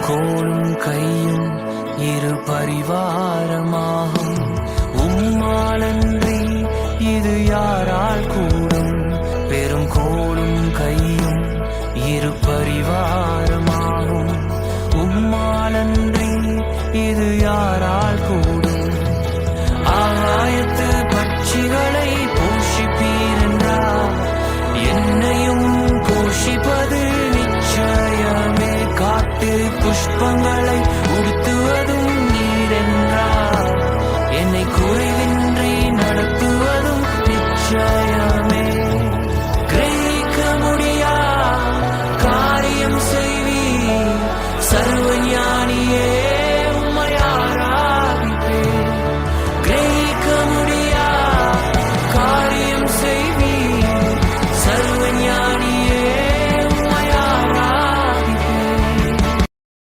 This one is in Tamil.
கோலும் கையும் இரு பரிவாரமாகும். உம்மாலன்றி இது யாரால் கூடும்? பெரும் கோலும் கையும் இரு பரிவாரமாகும். உம்மாலன்றி இது யாரால் கூடும்? ஆகாயத்து பட்சிகளை போஷிப்பீரென்றார், என்னையும் போஷிப்பது நிச்சயமே. காட்டு புஷ்பங்களை